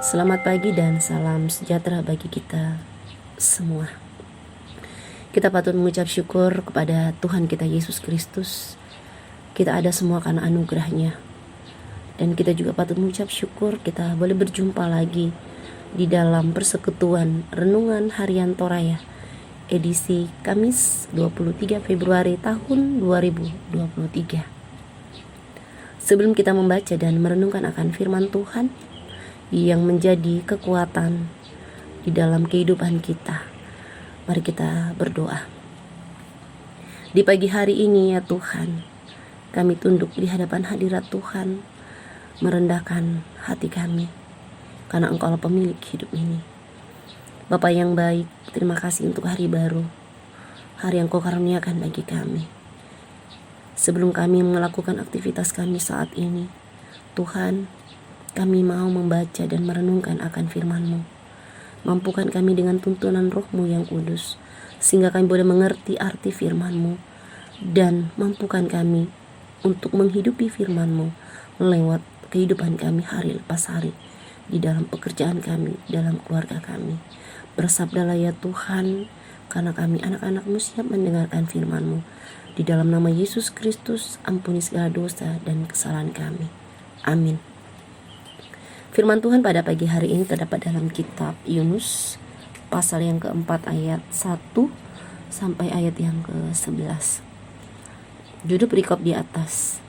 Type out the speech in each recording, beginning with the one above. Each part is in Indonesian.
Selamat pagi dan salam sejahtera bagi kita semua. Kita patut mengucap syukur kepada Tuhan kita Yesus Kristus. Kita ada semua karena anugerah-Nya. Dan kita juga patut mengucap syukur kita boleh berjumpa lagi di dalam persekutuan Renungan Harian Toraya edisi Kamis 23 Februari tahun 2023. Sebelum kita membaca dan merenungkan akan firman Tuhan yang menjadi kekuatan di dalam kehidupan kita, mari kita berdoa. Di pagi hari ini ya Tuhan, kami tunduk di hadapan hadirat Tuhan, merendahkan hati kami, karena Engkau adalah pemilik hidup ini. Bapa yang baik, terima kasih untuk hari baru, hari yang Kau karuniakan bagi kami. Sebelum kami melakukan aktivitas kami saat ini, Tuhan, kami mau membaca dan merenungkan akan firman-Mu. Mampukan kami dengan tuntunan Roh-Mu yang kudus, sehingga kami boleh mengerti arti firman-Mu, dan mampukan kami untuk menghidupi firman-Mu lewat kehidupan kami hari lepas hari, di dalam pekerjaan kami, dalam keluarga kami. Bersabdalah ya Tuhan, karena kami anak-anak-Mu siap mendengarkan firman-Mu. Di dalam nama Yesus Kristus, ampuni segala dosa dan kesalahan kami. Amin. Firman Tuhan pada pagi hari ini terdapat dalam kitab Yunus pasal yang keempat ayat 1 sampai ayat yang ke-11. Judul perikop di atas,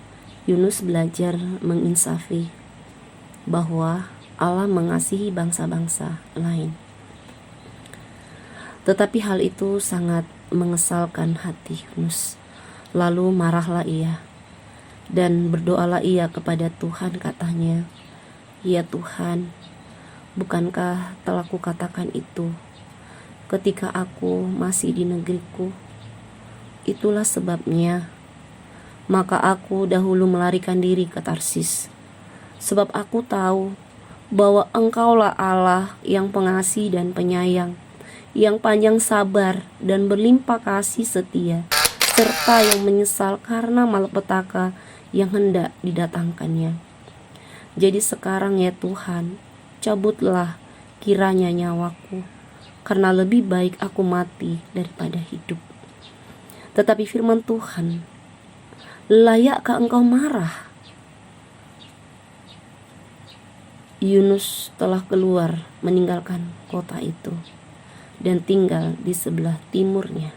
Yunus belajar menginsafi bahwa Allah mengasihi bangsa-bangsa lain. Tetapi hal itu sangat mengesalkan hati Yunus. Lalu marahlah ia dan berdoalah ia kepada Tuhan, katanya, "Ya Tuhan, bukankah telah kukatakan itu ketika aku masih di negeriku? Itulah sebabnya maka aku dahulu melarikan diri ke Tarsis, sebab aku tahu bahwa Engkaulah Allah yang pengasih dan penyayang, yang panjang sabar dan berlimpah kasih setia, serta yang menyesal karena malapetaka yang hendak didatangkannya. Jadi sekarang ya Tuhan, cabutlah kiranya nyawaku, karena lebih baik aku mati daripada hidup." Tetapi firman Tuhan, "Layakkah engkau marah?" Yunus telah keluar meninggalkan kota itu dan tinggal di sebelah timurnya.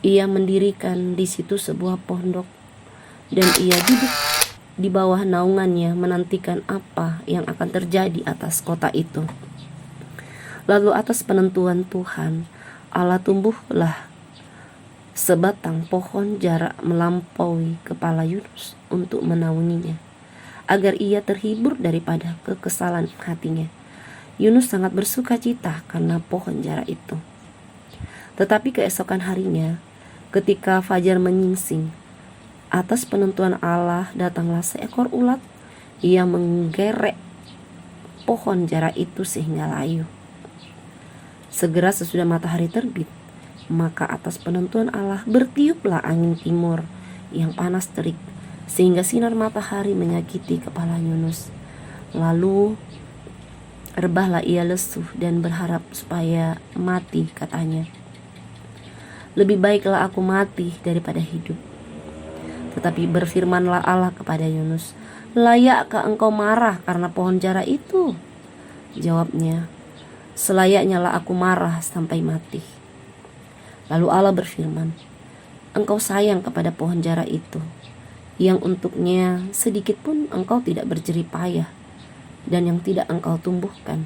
Ia mendirikan di situ sebuah pondok, dan ia duduk di bawah naungannya menantikan apa yang akan terjadi atas kota itu. Lalu atas penentuan Tuhan Allah tumbuhlah sebatang pohon jarak melampaui kepala Yunus untuk menaunginya, agar ia terhibur daripada kekesalan hatinya. Yunus sangat bersuka cita karena pohon jarak itu. Tetapi keesokan harinya, ketika fajar menyingsing, atas penentuan Allah datanglah seekor ulat. Ia menggerek pohon jarak itu sehingga layu. Segera sesudah matahari terbit, maka atas penentuan Allah bertiuplah angin timur yang panas terik, sehingga sinar matahari menyakiti kepala Yunus. Lalu rebahlah ia lesu dan berharap supaya mati, katanya, "Lebih baiklah aku mati daripada hidup." Tetapi berfirmanlah Allah kepada Yunus, "Layakkah engkau marah karena pohon jara itu?" Jawabnya, "Selayaknya lah aku marah sampai mati." Lalu Allah berfirman, "Engkau sayang kepada pohon jara itu, yang untuknya sedikit pun engkau tidak berjerih payah, dan yang tidak engkau tumbuhkan,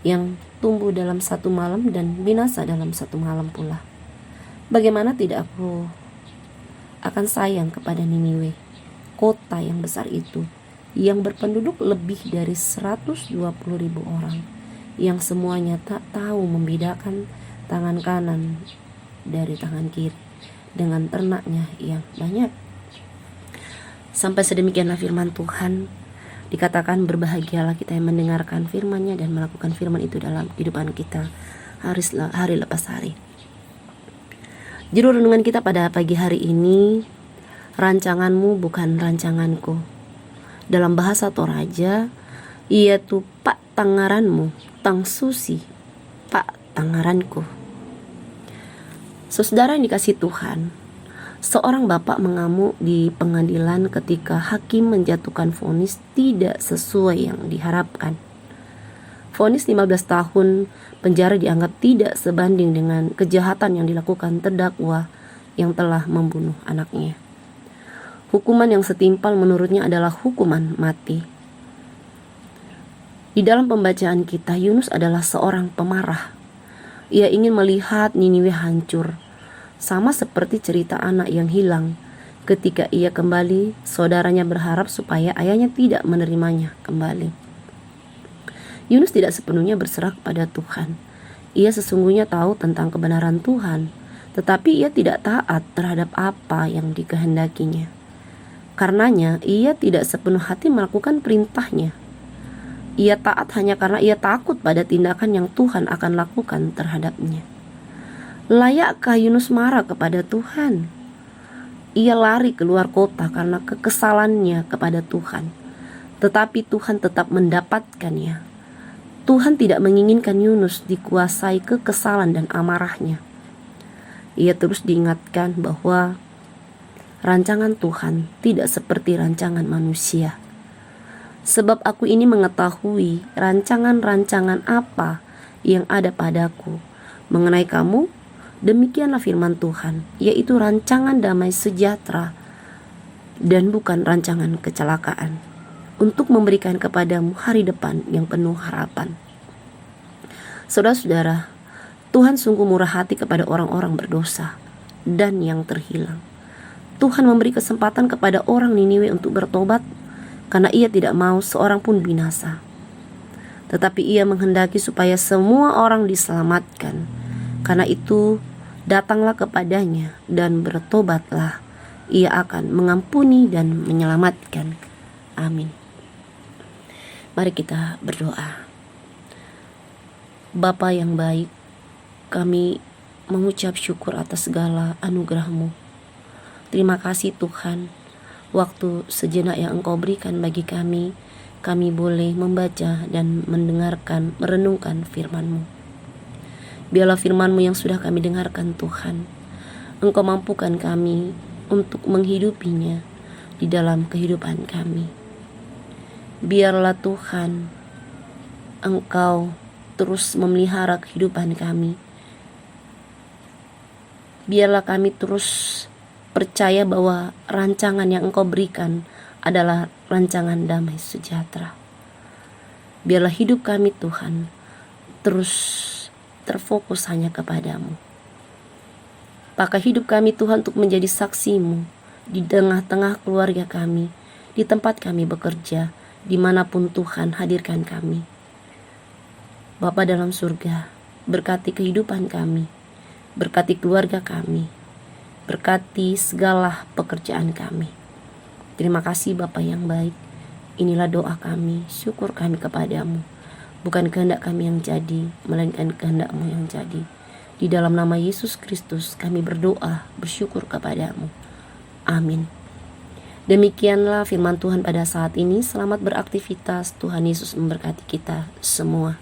yang tumbuh dalam satu malam dan binasa dalam satu malam pula. Bagaimana tidak aku akan sayang kepada Niniwe, kota yang besar itu, yang berpenduduk lebih dari 120.000 orang, yang semuanya tak tahu membedakan tangan kanan dari tangan kiri, dengan ternaknya yang banyak." Sampai sedemikianlah firman Tuhan. Dikatakan berbahagialah kita yang mendengarkan firman-Nya dan melakukan firman itu dalam kehidupan kita hari lepas hari. Judul renungan kita pada pagi hari ini, rancanganmu bukan rancanganku. Dalam bahasa Toraja, Ia tu pak tangaranmu, tang susi, pak tangaranku. Saudara yang dikasih Tuhan, seorang bapak mengamuk di pengadilan ketika hakim menjatuhkan vonis tidak sesuai yang diharapkan. Vonis 15 tahun penjara dianggap tidak sebanding dengan kejahatan yang dilakukan terdakwa yang telah membunuh anaknya. Hukuman yang setimpal menurutnya adalah hukuman mati. Di dalam pembacaan kita, Yunus adalah seorang pemarah. Ia ingin melihat Niniwe hancur, sama seperti cerita anak yang hilang. Ketika ia kembali, saudaranya berharap supaya ayahnya tidak menerimanya kembali. Yunus tidak sepenuhnya berserah kepada Tuhan. Ia sesungguhnya tahu tentang kebenaran Tuhan, tetapi ia tidak taat terhadap apa yang dikehendakinya. Karenanya, ia tidak sepenuh hati melakukan perintahnya. Ia taat hanya karena ia takut pada tindakan yang Tuhan akan lakukan terhadapnya. Layakkah Yunus marah kepada Tuhan? Ia lari keluar kota karena kekesalannya kepada Tuhan, tetapi Tuhan tetap mendapatkannya. Tuhan tidak menginginkan Yunus dikuasai kekesalan dan amarahnya. Ia terus diingatkan bahwa rancangan Tuhan tidak seperti rancangan manusia. Sebab aku ini mengetahui rancangan-rancangan apa yang ada padaku mengenai kamu, demikianlah firman Tuhan, yaitu rancangan damai sejahtera dan bukan rancangan kecelakaan, untuk memberikan kepadamu hari depan yang penuh harapan. Saudara-saudara, Tuhan sungguh murah hati kepada orang-orang berdosa dan yang terhilang. Tuhan memberi kesempatan kepada orang Niniwe untuk bertobat karena ia tidak mau seorang pun binasa. Tetapi ia menghendaki supaya semua orang diselamatkan. Karena itu, datanglah kepadanya dan bertobatlah. Ia akan mengampuni dan menyelamatkan. Amin. Mari kita berdoa. Bapa yang baik, kami mengucap syukur atas segala anugerah-Mu. Terima kasih Tuhan, waktu sejenak yang Engkau berikan bagi kami boleh membaca dan mendengarkan, merenungkan firman-Mu. Biarlah firman-Mu yang sudah kami dengarkan Tuhan, Engkau mampukan kami untuk menghidupinya di dalam kehidupan kami. Biarlah Tuhan, Engkau terus memelihara kehidupan kami. Biarlah kami terus percaya bahwa rancangan yang Engkau berikan adalah rancangan damai sejahtera. Biarlah hidup kami Tuhan terus terfokus hanya kepadamu. Pakai hidup kami Tuhan untuk menjadi saksi-Mu di tengah-tengah keluarga kami, di tempat kami bekerja, dimanapun Tuhan hadirkan kami. Bapa dalam surga, berkati kehidupan kami, berkati keluarga kami, berkati segala pekerjaan kami. Terima kasih Bapa yang baik. Inilah doa kami, syukur kami kepadamu. Bukan kehendak kami yang jadi, melainkan kehendak-Mu yang jadi. Di dalam nama Yesus Kristus kami berdoa, bersyukur kepadamu. Amin. Demikianlah firman Tuhan pada saat ini. Selamat beraktivitas. Tuhan Yesus memberkati kita semua.